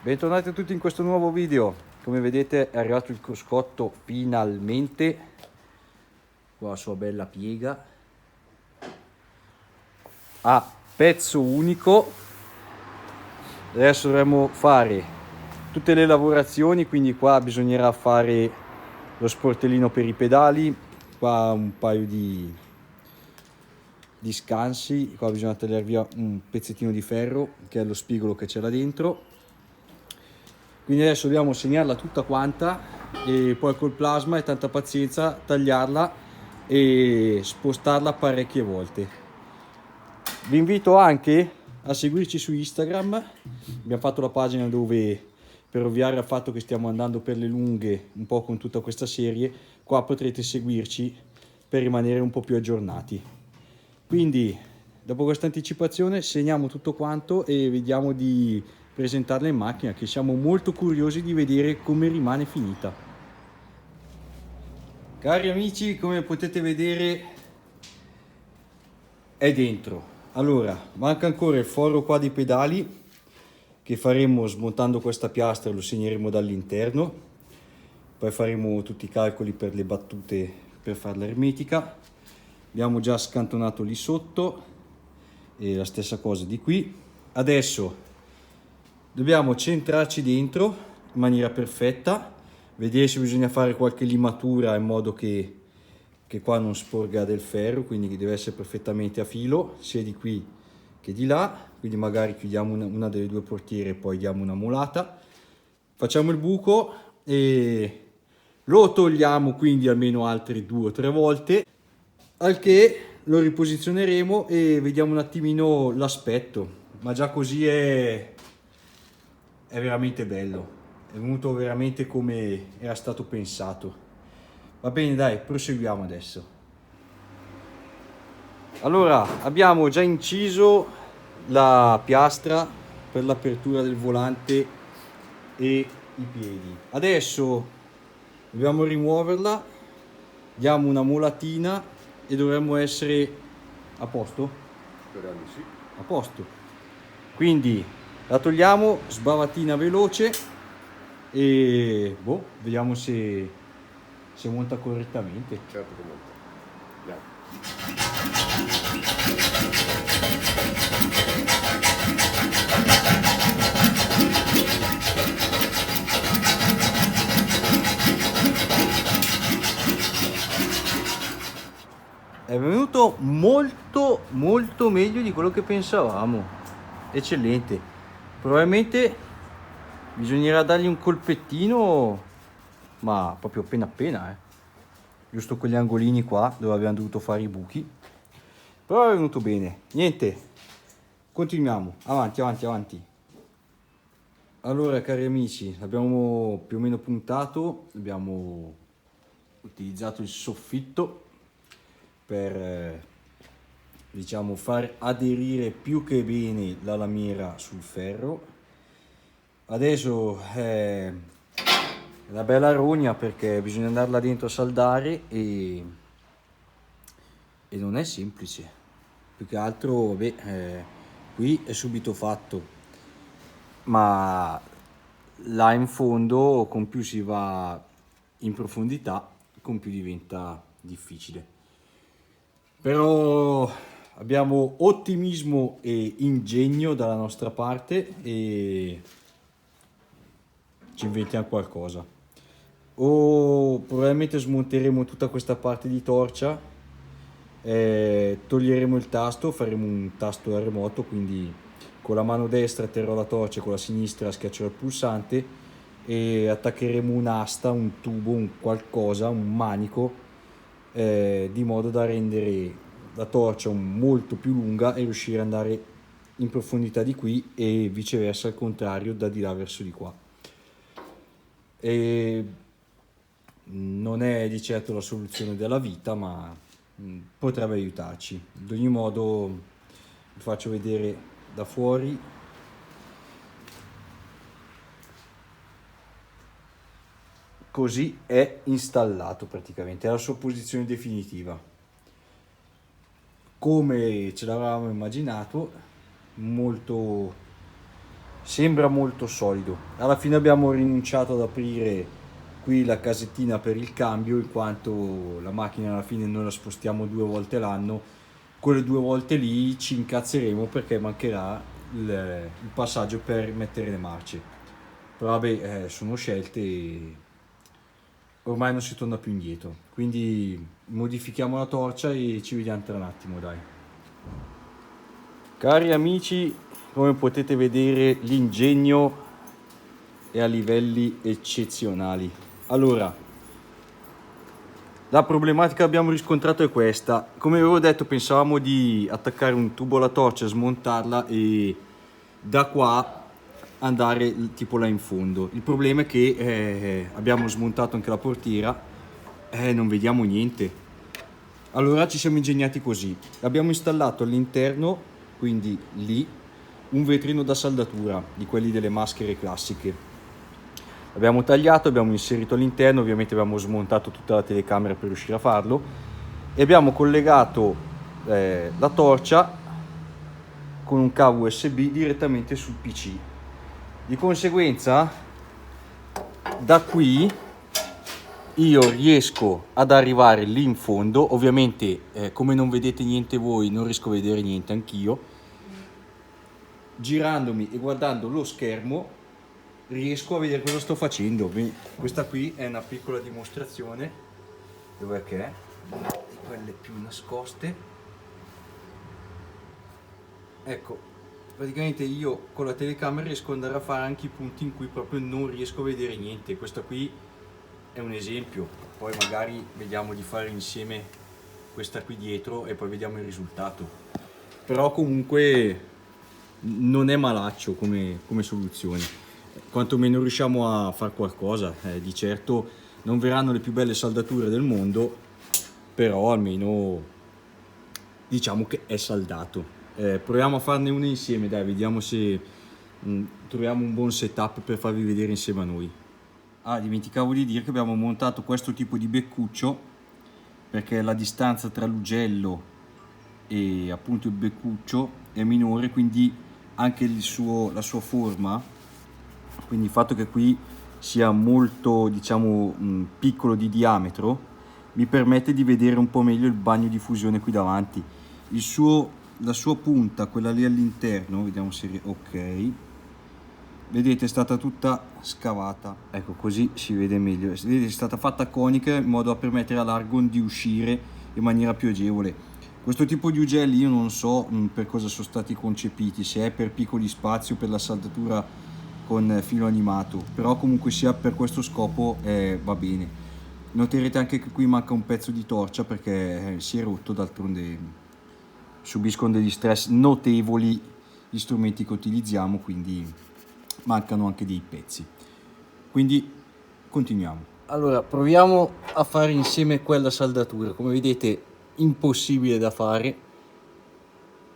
Bentornati tutti in questo nuovo video. Come vedete è arrivato il cruscotto finalmente, con la sua bella piega, a pezzo unico. Adesso dovremo fare tutte le lavorazioni, quindi qua bisognerà fare lo sportellino per i pedali, qua un paio di scansi, qua bisogna tagliare via un pezzettino di ferro che è lo spigolo che c'è là dentro. Quindi adesso dobbiamo segnarla tutta quanta e poi col plasma e tanta pazienza tagliarla e spostarla parecchie volte. Vi invito anche a seguirci su Instagram, abbiamo fatto la pagina dove, per ovviare al fatto che stiamo andando per le lunghe un po' con tutta questa serie, qua potrete seguirci per rimanere un po' più aggiornati. Quindi dopo questa anticipazione segniamo tutto quanto e vediamo di presentarla in macchina, che siamo molto curiosi di vedere come rimane finita. Cari amici, come potete vedere è dentro. Allora, manca ancora il foro qua dei pedali che faremo smontando questa piastra, lo segneremo dall'interno, poi faremo tutti i calcoli per le battute per farla ermetica. Abbiamo già scantonato lì sotto e la stessa cosa di qui. Adesso dobbiamo centrarci dentro in maniera perfetta, vedere se bisogna fare qualche limatura in modo che qua non sporga del ferro, quindi che deve essere perfettamente a filo sia di qui che di là. Quindi magari chiudiamo una delle due portiere e poi diamo una molata, facciamo il buco e lo togliamo quindi almeno altre 2 o 3 volte, al che lo riposizioneremo e vediamo un attimino l'aspetto. Ma già così è veramente bello, è venuto veramente come era stato pensato. Va bene, dai, proseguiamo adesso. Allora, abbiamo già inciso la piastra per l'apertura del volante e i piedi. Adesso dobbiamo rimuoverla, diamo una molatina e dovremmo essere a posto? Sperando sì. A posto. Quindi la togliamo, sbavatina veloce e boh, vediamo se monta correttamente. Certo che monta. Andiamo. È venuto molto meglio di quello che pensavamo. Eccellente. Probabilmente bisognerà dargli un colpettino, ma proprio appena, giusto quegli angolini qua dove abbiamo dovuto fare i buchi. Però è venuto bene. Niente, continuiamo, avanti. Allora, cari amici, abbiamo più o meno puntato, abbiamo utilizzato il soffitto per diciamo far aderire più che bene la lamiera sul ferro. Adesso è una bella rogna perché bisogna andarla dentro a saldare e non è semplice. Più che altro, vabbè, qui è subito fatto, ma là in fondo con più si va in profondità, con più diventa difficile. Però abbiamo ottimismo e ingegno dalla nostra parte e ci inventiamo qualcosa. O probabilmente smonteremo tutta questa parte di torcia, toglieremo il tasto, faremo un tasto da remoto, quindi con la mano destra terrò la torcia, con la sinistra schiaccerò il pulsante e attaccheremo un'asta, un tubo, un qualcosa, un manico, di modo da rendere la torcia molto più lunga e riuscire ad andare in profondità di qui e viceversa al contrario da di là verso di qua. E non è di certo la soluzione della vita, ma potrebbe aiutarci. Ad ogni modo vi faccio vedere da fuori. Così è installato praticamente, è la sua posizione definitiva. Come ce l'avevamo immaginato, molto sembra molto solido. Alla fine abbiamo rinunciato ad aprire qui la casettina per il cambio, in quanto la macchina alla fine noi la spostiamo 2 volte l'anno. Quelle 2 volte lì ci incazzeremo perché mancherà il passaggio per mettere le marce. Però vabbè, sono scelte e ormai non si torna più indietro. Quindi modifichiamo la torcia e ci vediamo tra un attimo, dai. Cari amici, come potete vedere l'ingegno è a livelli eccezionali. Allora, la problematica che abbiamo riscontrato è questa. Come avevo detto, pensavamo di attaccare un tubo alla torcia, smontarla e da qua andare tipo là in fondo. Il problema è che abbiamo smontato anche la portiera e non vediamo niente. Allora ci siamo ingegnati così. Abbiamo installato all'interno, quindi lì, un vetrino da saldatura di quelli delle maschere classiche. Abbiamo tagliato, abbiamo inserito all'interno, ovviamente abbiamo smontato tutta la telecamera per riuscire a farlo e abbiamo collegato la torcia con un cavo USB direttamente sul PC. Di conseguenza da qui io riesco ad arrivare lì in fondo. Ovviamente come non vedete niente voi, non riesco a vedere niente anch'io. Girandomi e guardando lo schermo riesco a vedere cosa sto facendo. Questa qui è una piccola dimostrazione. Dov'è che è? Di quelle più nascoste. Ecco, praticamente io con la telecamera riesco ad andare a fare anche i punti in cui proprio non riesco a vedere niente. Questa qui è un esempio, poi magari vediamo di fare insieme questa qui dietro e poi vediamo il risultato. Però comunque non è malaccio come soluzione. Quantomeno riusciamo a fare qualcosa. Di certo non verranno le più belle saldature del mondo, però almeno diciamo che è saldato. Proviamo a farne una insieme, dai, vediamo se troviamo un buon setup per farvi vedere insieme a noi. Ah, dimenticavo di dire che abbiamo montato questo tipo di beccuccio perché la distanza tra l'ugello e appunto il beccuccio è minore, quindi anche la sua forma, quindi il fatto che qui sia molto, diciamo, piccolo di diametro, mi permette di vedere un po' meglio il bagno di fusione qui davanti. La sua punta, quella lì all'interno, vediamo se ok, vedete è stata tutta scavata, ecco, così si vede meglio. Vedete, è stata fatta conica in modo da permettere all'argon di uscire in maniera più agevole. Questo tipo di ugelli io non so per cosa sono stati concepiti, se è per piccoli spazi o per la saldatura con filo animato, però comunque sia per questo scopo va bene. Noterete anche che qui manca un pezzo di torcia perché si è rotto, d'altronde subiscono degli stress notevoli gli strumenti che utilizziamo, quindi mancano anche dei pezzi. Quindi continuiamo. Allora proviamo a fare insieme quella saldatura. Come vedete impossibile da fare,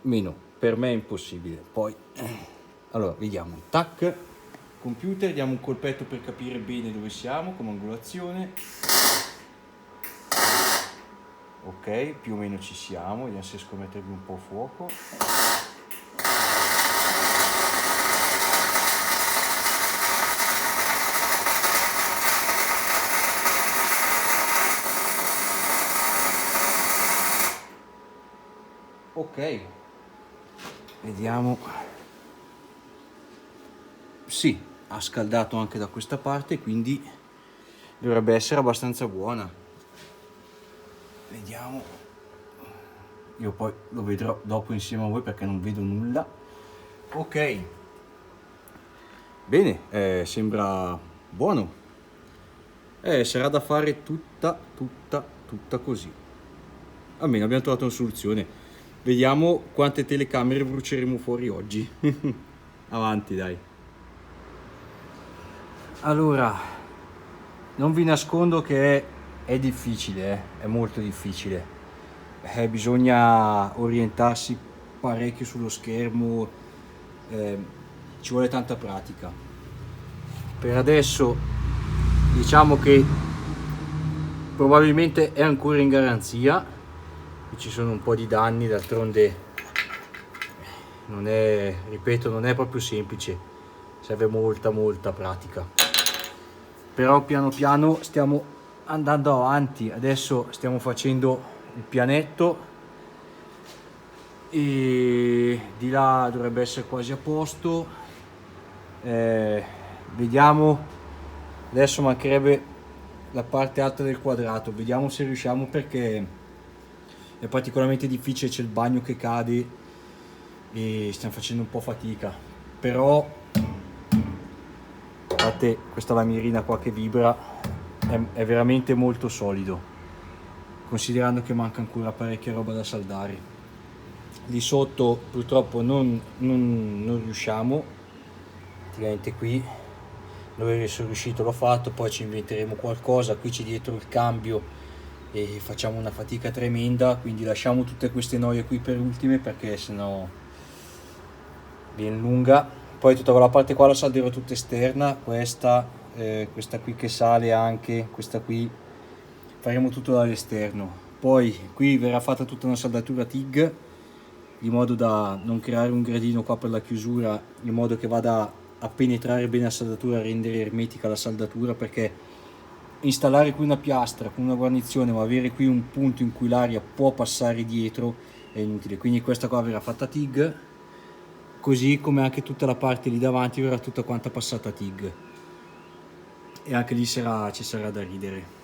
meno per me è impossibile. Poi allora vediamo, tac, computer, diamo un colpetto per capire bene dove siamo come angolazione. Ok, più o meno ci siamo, vediamo se riesco a mettervi un po' fuoco. Ok, vediamo. Sì, ha scaldato anche da questa parte, quindi dovrebbe essere abbastanza buona. Vediamo, io poi lo vedrò dopo insieme a voi perché non vedo nulla. Ok, bene, sembra buono. Sarà da fare tutta così. Almeno abbiamo trovato una soluzione. Vediamo quante telecamere bruceremo fuori oggi. Avanti, dai. Allora, non vi nascondo che è difficile, è molto difficile. Bisogna orientarsi parecchio sullo schermo, ci vuole tanta pratica. Per adesso diciamo che probabilmente è ancora in garanzia, ci sono un po' di danni, d'altronde non è, ripeto, non è proprio semplice. serve molta pratica, però piano piano stiamo andando avanti. Adesso stiamo facendo il pianetto e di là dovrebbe essere quasi a posto. Vediamo, adesso mancherebbe la parte alta del quadrato, vediamo se riusciamo, perché è particolarmente difficile, c'è il bagno che cade e stiamo facendo un po' fatica, però guardate, questa lamirina qua che vibra è veramente molto solido, considerando che manca ancora parecchia roba da saldare. Lì sotto purtroppo non riusciamo, praticamente qui dove sono riuscito l'ho fatto, poi ci inventeremo qualcosa. Qui c'è dietro il cambio e facciamo una fatica tremenda, quindi lasciamo tutte queste noie qui per ultime, perché sennò viene lunga. Poi tutta quella parte qua la salderò tutta esterna, questa qui che sale, anche questa qui faremo tutto dall'esterno. Poi qui verrà fatta tutta una saldatura TIG, di modo da non creare un gradino qua per la chiusura, in modo che vada a penetrare bene la saldatura, a rendere ermetica la saldatura, perché installare qui una piastra con una guarnizione ma avere qui un punto in cui l'aria può passare dietro è inutile. Quindi questa qua verrà fatta TIG, così come anche tutta la parte lì davanti verrà tutta quanta passata TIG, e anche lì ci sarà da ridere.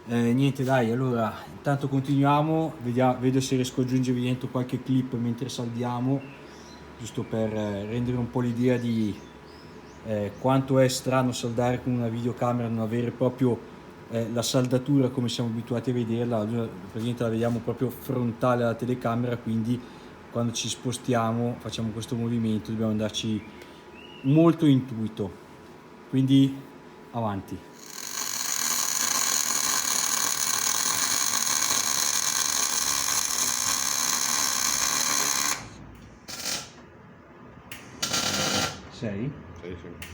Niente, dai, allora intanto continuiamo, vedo se riesco a aggiungervi dentro qualche clip mentre saldiamo, giusto per rendere un po' l'idea di quanto è strano saldare con una videocamera, non avere proprio la saldatura come siamo abituati a vederla. Praticamente la vediamo proprio frontale alla telecamera, quindi quando ci spostiamo facciamo questo movimento, dobbiamo andarci molto intuito, quindi avanti. Sei? Sì.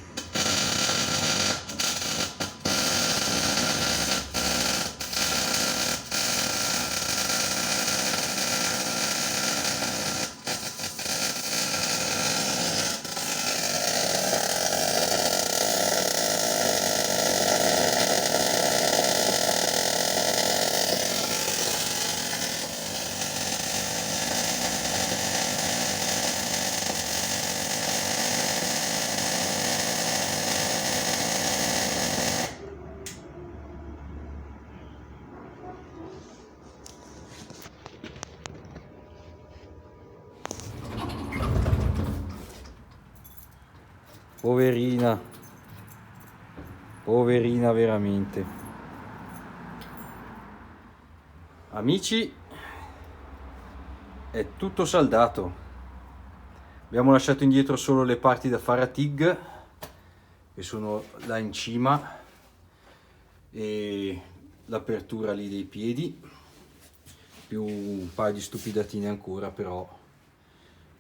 Poverina, poverina veramente. Amici, è tutto saldato. Abbiamo lasciato indietro solo le parti da fare a TIG, che sono là in cima, e l'apertura lì dei piedi, più un paio di stupidatine ancora, però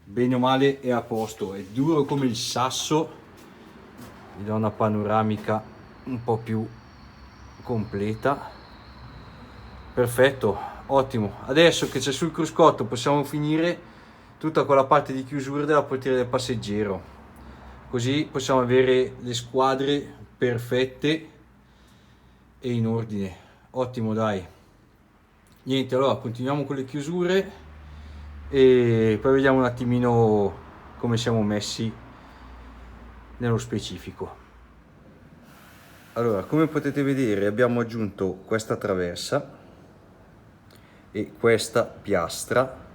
bene o male è a posto. È duro come il sasso, vi do una panoramica un po' più completa. Perfetto, ottimo. Adesso che c'è sul cruscotto possiamo finire tutta quella parte di chiusura della portiera del passeggero, così possiamo avere le squadre perfette e in ordine. Ottimo, dai. Niente, allora continuiamo con le chiusure e poi vediamo un attimino come siamo messi nello specifico. Allora, come potete vedere abbiamo aggiunto questa traversa e questa piastra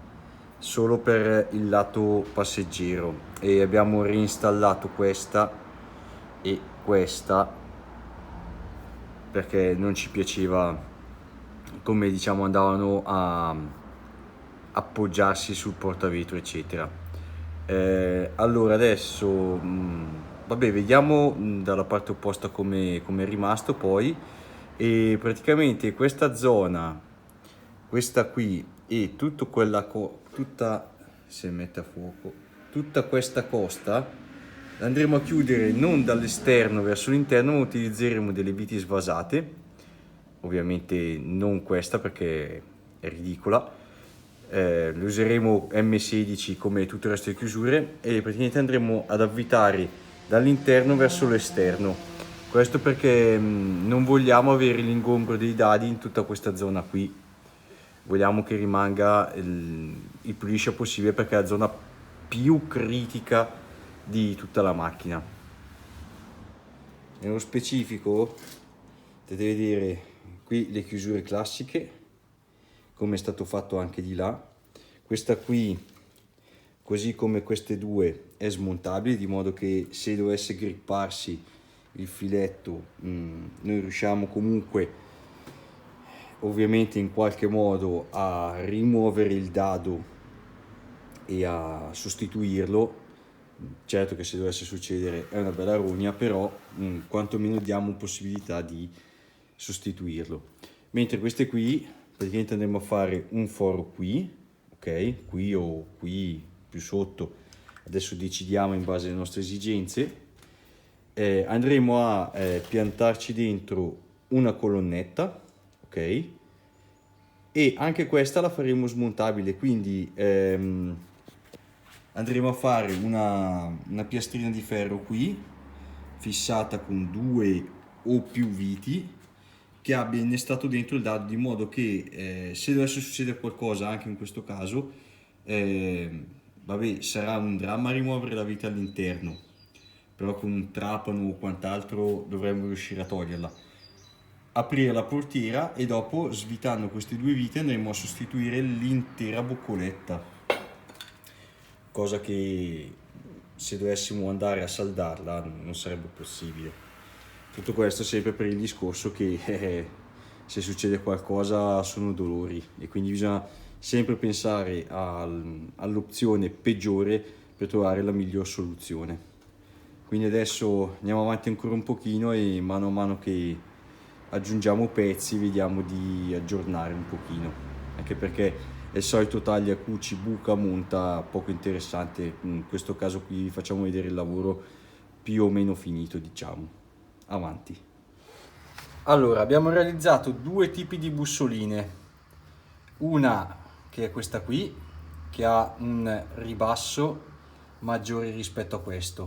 solo per il lato passeggero, e abbiamo reinstallato questa e questa perché non ci piaceva come, diciamo, andavano a appoggiarsi sul portavetro eccetera. Allora adesso vabbè, vediamo dalla parte opposta come è rimasto poi. E praticamente questa zona, questa qui e tutto tutta, se mette a fuoco, tutta questa costa la andremo a chiudere non dall'esterno verso l'interno, ma utilizzeremo delle viti svasate, ovviamente non questa perché è ridicola. Lo useremo M16 come tutto il resto delle chiusure, e praticamente andremo ad avvitare dall'interno verso l'esterno. Questo perché non vogliamo avere l'ingombro dei dadi in tutta questa zona qui, vogliamo che rimanga il più liscia possibile perché è la zona più critica di tutta la macchina. Nello specifico potete vedere qui le chiusure classiche, come è stato fatto anche di là. Questa qui, così come queste due, è smontabile, di modo che se dovesse gripparsi il filetto noi riusciamo comunque ovviamente in qualche modo a rimuovere il dado e a sostituirlo. Certo che se dovesse succedere è una bella rogna, però quantomeno diamo possibilità di sostituirlo. Mentre queste qui praticamente andremo a fare un foro qui, ok, qui o qui più sotto, adesso decidiamo in base alle nostre esigenze. Andremo a piantarci dentro una colonnetta, ok, e anche questa la faremo smontabile, quindi andremo a fare una piastrina di ferro qui fissata con 2 o più viti che abbia innestato dentro il dado, di modo che se dovesse succedere qualcosa anche in questo caso, vabbè, sarà un dramma rimuovere la vite all'interno, però con un trapano o quant'altro dovremmo riuscire a toglierla. Aprire la portiera e dopo, svitando queste 2 viti, andremo a sostituire l'intera boccoletta, cosa che se dovessimo andare a saldarla non sarebbe possibile. Tutto questo sempre per il discorso che se succede qualcosa sono dolori, e quindi bisogna sempre pensare all'opzione peggiore per trovare la miglior soluzione. Quindi adesso andiamo avanti ancora un pochino e mano a mano che aggiungiamo pezzi vediamo di aggiornare un pochino, anche perché è il solito taglia, cuci, buca, monta, poco interessante. In questo caso qui facciamo vedere il lavoro più o meno finito, diciamo. Avanti. Allora, abbiamo realizzato 2 tipi di bussoline, una che è questa qui, che ha un ribasso maggiore rispetto a questo,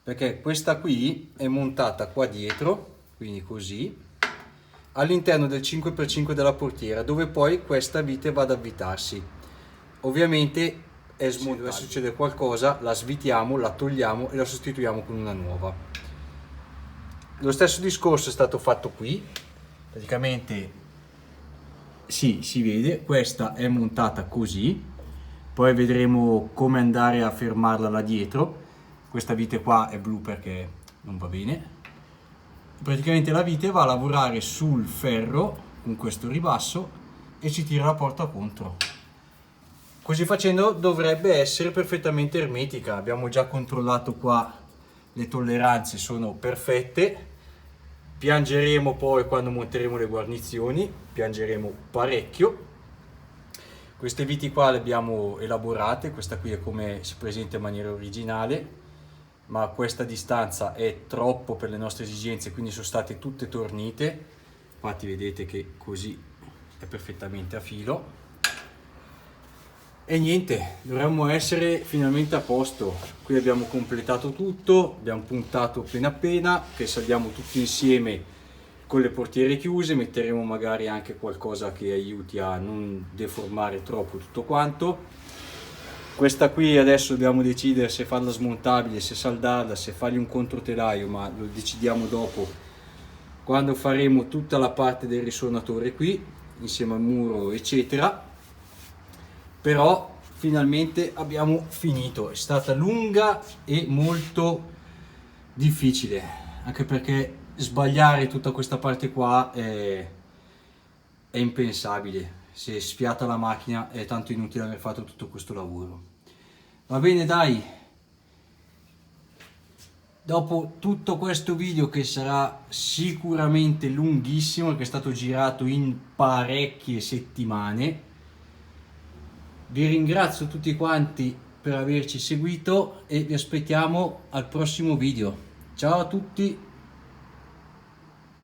perché questa qui è montata qua dietro, quindi così, all'interno del 5x5 della portiera, dove poi questa vite va ad avvitarsi. Ovviamente è smontabile. Se dovesse succedere qualcosa la svitiamo, la togliamo e la sostituiamo con una nuova. Lo stesso discorso è stato fatto qui, praticamente sì, si vede, questa è montata così, poi vedremo come andare a fermarla là dietro. Questa vite qua è blu perché non va bene. Praticamente la vite va a lavorare sul ferro con questo ribasso e ci tira la porta contro. Così facendo dovrebbe essere perfettamente ermetica. Abbiamo già controllato qua, le tolleranze sono perfette. Piangeremo poi quando monteremo le guarnizioni, piangeremo parecchio. Queste viti qua le abbiamo elaborate, questa qui è come si presenta in maniera originale, ma questa distanza è troppo per le nostre esigenze, quindi sono state tutte tornite. Infatti vedete che così è perfettamente a filo. E niente, dovremmo essere finalmente a posto. Qui abbiamo completato tutto, abbiamo puntato appena, che saldiamo tutti insieme con le portiere chiuse. Metteremo magari anche qualcosa che aiuti a non deformare troppo tutto quanto. Questa qui adesso dobbiamo decidere se farla smontabile, se saldarla, se fargli un controtelaio, ma lo decidiamo dopo, quando faremo tutta la parte del risuonatore qui insieme al muro eccetera. Però finalmente abbiamo finito. È stata lunga e molto difficile, anche perché sbagliare tutta questa parte qua è impensabile. Se sfiata la macchina è tanto inutile aver fatto tutto questo lavoro. Va bene, dai, dopo tutto questo video, che sarà sicuramente lunghissimo, che è stato girato in parecchie settimane, vi ringrazio tutti quanti per averci seguito e vi aspettiamo al prossimo video. Ciao a tutti!